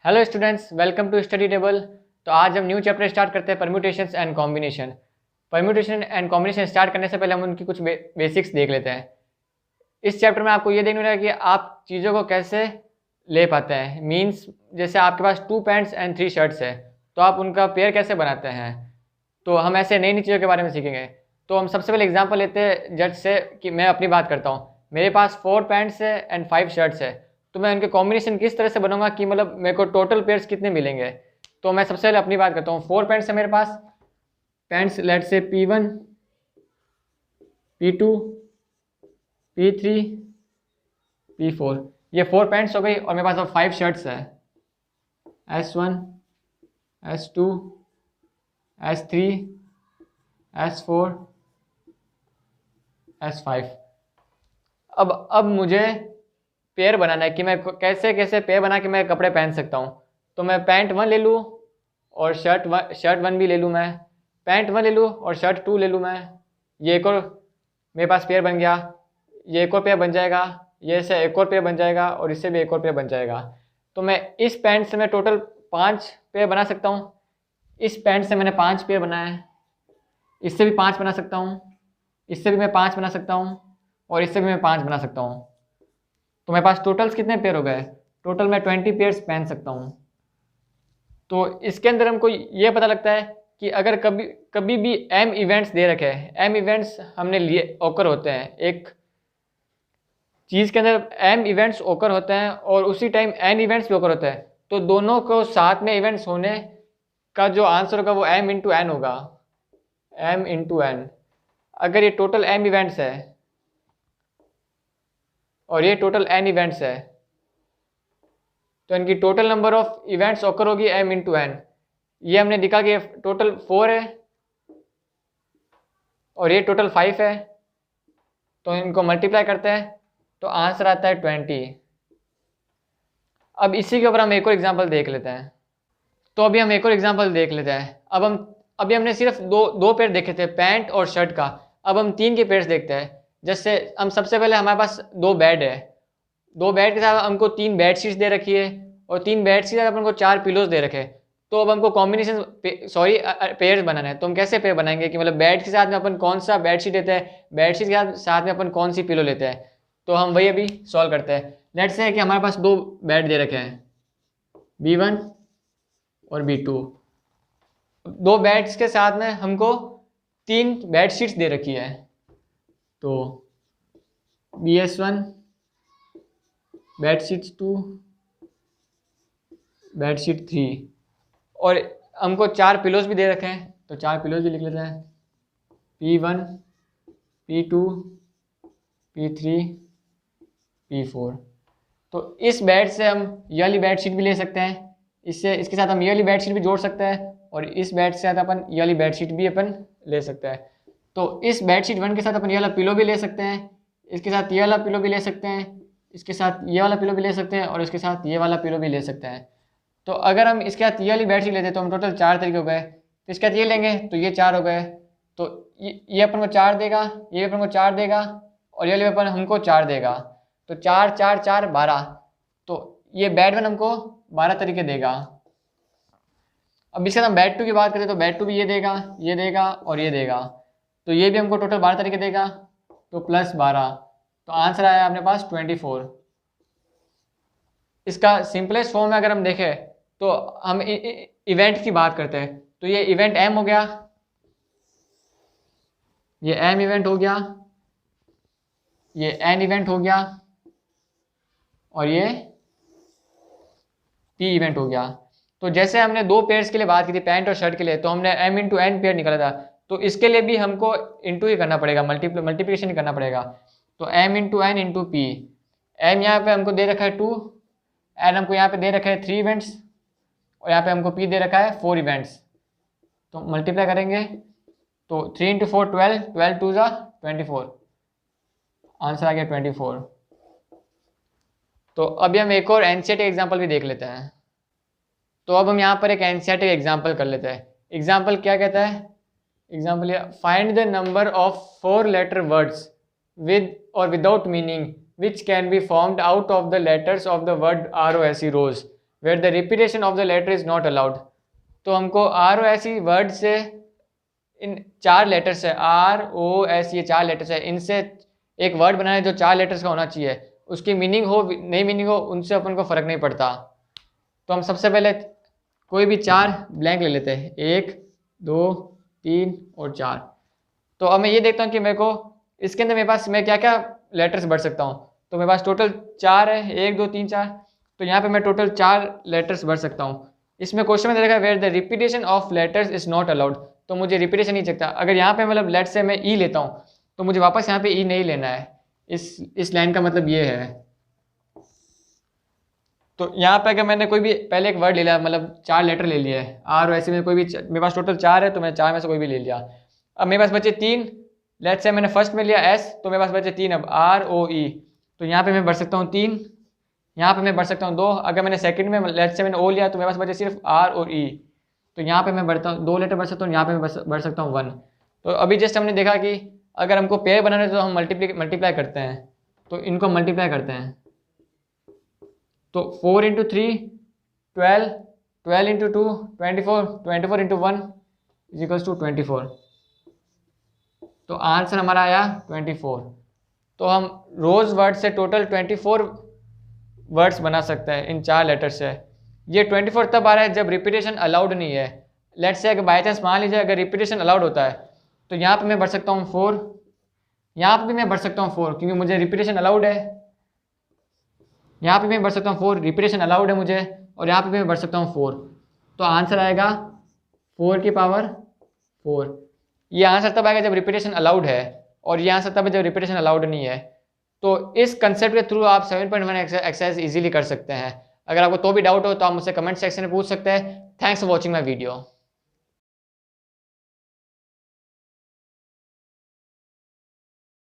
Hello students, welcome to study table. तो आज हम न्यू चैप्टर स्टार्ट करते हैं, permutations and combination. Permutation and combination start करने से पहले हम उनकी कुछ बेसिक्स देख लेते हैं। इस चैप्टर में आपको ये देखना रहेगा कि आप चीज़ों को कैसे ले पाते हैं। मीन्स जैसे आपके पास 2 पैंट्स एंड 3 शर्ट्स है, तो आप उनका पेयर कैसे बनाते हैं। तो हम ऐसे नई नई चीज़ों के बारे में सीखेंगे। तो हम सबसे पहले एग्जाम्पल लेते हैं जज से, कि मैं अपनी बात करता हूँ। मेरे पास 4 पैंट्स है एंड 5 शर्ट्स है, तो मैं उनके कॉम्बिनेशन किस तरह से बनाऊंगा कि मतलब मेरे को टोटल पेयर्स कितने मिलेंगे। तो मैं सबसे पहले अपनी बात करता हूँ। 4 पैंट्स है मेरे पास। पैंट्स लेट से P1, P2, P3, P4, ये 4 पैंट्स हो गई। और मेरे पास अब 5 शर्ट्स है, S1, S2, S3, S4, S5। अब मुझे पेयर बनाना है कि मैं कैसे कैसे पेयर बना के मैं कपड़े पहन सकता हूँ। तो मैं पैंट 1 ले लूँ और शर्ट 1 भी ले लूँ। मैं पैंट 1 ले लूँ और शर्ट 2 ले लूँ। मैं ये एक और मेरे पास पेयर बन गया। ये एक और पेयर बन जाएगा, ये से एक और पेयर बन जाएगा और इससे भी एक और पेयर बन जाएगा। तो मैं इस पैंट से मैं टोटल 5 पेयर बना सकता हूँ। इस पैंट से मैंने 5 पेयर बनाया है। इससे भी 5 बना सकता हूँ, इससे भी मैं 5 बना सकता हूँ और इससे भी मैं 5 बना सकता हूँ। तो मेरे पास टोटल्स कितने पेयर हो गए? टोटल मैं 20 पेयर्स पहन सकता हूँ। तो इसके अंदर हमको ये पता लगता है कि अगर कभी भी एम इवेंट्स दे रखे हैं, एम इवेंट्स हमने लिए ओकर होते हैं, एक चीज़ के अंदर एम इवेंट्स ओकर होते हैं और उसी टाइम एन इवेंट्स भी ओकर होते हैं, तो दोनों को साथ में इवेंट्स होने का जो आंसर होगा वो एम इंटू एन होगा। M into N. अगर ये टोटल एम इवेंट्स है और ये टोटल एन इवेंट्स है, तो इनकी टोटल नंबर ऑफ इवेंट्स ओकर होगी एम इंटू एन। ये हमने दिखा कि टोटल 4 है और ये टोटल 5 है, तो इनको मल्टीप्लाई करते हैं तो आंसर आता है 20। अब इसी के ऊपर हम एक और एग्जांपल देख लेते हैं। तो अभी हम एक और एग्जांपल देख लेते हैं। अभी हमने सिर्फ दो पेयर देखे थे, पैंट और शर्ट का। अब हम 3 के पेयर्स देखते हैं। जैसे हम सबसे पहले हमारे पास 2 बेड है। 2 बेड के साथ हमको 3 बेड शीट्स दे रखी है और 3 बेड शीट के साथ हमको 4 पिलोज दे रखे। तो अब हमको कॉम्बिनेशन पेयर्स बनाना है। तो हम कैसे पेयर बनाएंगे कि मतलब बेड के साथ में अपन कौन सा बेड शीट लेते हैं, बेड शीट के साथ में अपन कौन सी पिलो लेते हैं। तो हम वही अभी सॉल्व करते हैं। लेट्स से कि हमारे पास 2 बेड दे रखे हैं, B1 और B2। 2 बेड्स के साथ में हमको 3 बेड शीट्स दे रखी है। तो BS1, bed sheet 2, bed sheet 3 और हमको 4 पिलोज भी दे रखे हैं। तो 4 पिलोज भी लिख लेते हैं, P1, P2, P3, P4। तो इस बेड से हम ये वाली बेड शीट भी ले सकते हैं, इसके साथ हम ये वाली बेड शीट भी जोड़ सकते हैं और इस बेड से साथ अपन ये वाली बेड शीट भी अपन ले सकते हैं। तो इस बेड शीट 1 के साथ अपन ये वाला पिलो भी ले सकते हैं, इसके साथ ये वाला पिलो भी ले सकते हैं, इसके साथ ये वाला पिलो भी ले सकते हैं और इसके साथ ये वाला पिलो भी ले सकते हैं। तो अगर हम इसके साथ ये वाली बेड शीट लेते हैं तो हम टोटल 4 तरीके हो गए। तो इसके साथ ये लेंगे तो ये 4 हो गए। तो ये अपन को 4 देगा, ये अपन को 4 देगा और ये वाले अपन हमको 4 देगा। तो 4 4 4 12। तो ये बेड 1 हमको 12 तरीके देगा। अब इसके साथ हम बेड 2 की बात करें तो बेड 2 भी ये देगा और ये देगा। तो ये भी हमको टोटल 12 तरीके देगा, तो प्लस 12। तो आंसर आया अपने पास 24। इसका सिंपलेस्ट फॉर्म में अगर हम देखें तो हम इवेंट की बात करते हैं। तो ये इवेंट एम हो गया, ये एम इवेंट हो गया, ये एन इवेंट हो गया और ये पी इवेंट हो गया। तो जैसे हमने 2 पेयर्स के लिए बात की थी, पैंट और शर्ट के लिए, तो हमने एम इंटू एन पेयर निकाला था। तो इसके लिए भी हमको इंटू ही करना पड़ेगा, मल्टीप्लिकेशन ही करना पड़ेगा। तो M into N into P. M यहाँ पे हमको दे रखा है 2, एन हमको यहाँ पे दे रखा है 3 इवेंट्स और यहाँ पे हमको पी दे रखा है 4 इवेंट्स। तो मल्टीप्लाई करेंगे तो 3 इंटू 4 12, 12 2 ज़ा 24। आंसर आ गया 24। तो अभी हम एक और एनसीईआरटी एग्जाम्पल भी देख लेते हैं। तो अब हम यहाँ पर एक एनसीईआरटी एग्जाम्पल कर लेते हैं। एग्जाम्पल क्या कहता है? एग्जाम्पल ये, find the number of 4 letter words with और without meaning which can be formed out of the letters of the word ROSE rose where the repetition of the letter is not allowed. तो हमको ROS word से इन 4 letters है, ROS ये 4 letters है, इनसे एक word बनाना है जो 4 लेटर्स का होना चाहिए। उसकी मीनिंग हो नहीं मीनिंग हो उनसे अपन को फ़र्क नहीं पड़ता। तो हम सबसे पहले कोई भी 4 ब्लैंक ले लेते हैं, 1 2 3 और 4। तो अब मैं ये देखता हूँ कि मेरे को इसके अंदर मेरे पास मैं क्या क्या लेटर्स भर सकता हूँ। तो मेरे पास टोटल 4 है, 1 2 3 4। तो यहाँ पे मैं टोटल 4 लेटर्स भर सकता हूँ। इसमें क्वेश्चन में देखा where the repetition of letters is not allowed, तो मुझे रिपीटेशन नहीं चाहिए। अगर यहाँ पे मतलब लेट से मैं ई लेता हूँ तो मुझे वापस यहाँ पे ई नहीं लेना है। इस लाइन का मतलब ये है। तो यहाँ पे अगर मैंने कोई भी पहले एक वर्ड ले लिया, मतलब 4 लेटर ले लिए ROS में, कोई भी मेरे पास टोटल 4 है तो मैं 4 में से कोई भी ले लिया। अब मेरे पास बचे 3, लेट से मैंने फर्स्ट में लिया S, तो मेरे पास बचे 3 अब ROE। तो यहाँ पे मैं भर सकता हूँ 3, यहाँ पे मैं भर सकता हूँ 2। अगर मैंने सेकंड में लेट से मैंने O लिया तो मेरे पास बचे सिर्फ R और E, तो यहाँ पे मैं भरता हूँ 2 लेटर भर सकता हूँ, यहाँ पे मैं भर सकता हूँ 1। तो अभी जस्ट हमने देखा कि अगर हमको पेयर बनाना है तो हम मल्टीप्लाई करते हैं, तो इनको मल्टीप्लाई करते हैं। तो 4 into 3 12, 12 into 2 24, 24 into 1 is equals to 24। तो आंसर हमारा आया 24। तो हम रोज वर्ड से टोटल 24 वर्ड्स बना सकते हैं इन 4 लेटर से। ये 24 तब आ रहा है जब रिपीटेशन अलाउड नहीं है। लेट्स से अगर बाई चांस मान लीजिए अगर रिपीटेशन अलाउड होता है तो यहाँ पे मैं भर सकता हूँ 4, यहाँ पे भी मैं भर सकता हूँ 4 क्योंकि मुझे रिपीटेशन अलाउड है। यहाँ पे मैं भर सकता हूँ 4, रिपीटेशन अलाउड है मुझे, और यहाँ पे मैं भर सकता हूँ 4। तो आंसर आएगा 4 की पावर 4। ये आंसर तब आएगा जब रिपीटेशन अलाउड है, और ये आंसर तब है जब रिपीटेशन अलाउड नहीं है। तो इस कंसेप्ट के थ्रू आप 7.1 एक्सरसाइज इजीली कर सकते हैं। अगर आपको तो भी डाउट हो तो आप मुझसे कमेंट सेक्शन में पूछ सकते हैं। Thanks for watching my video.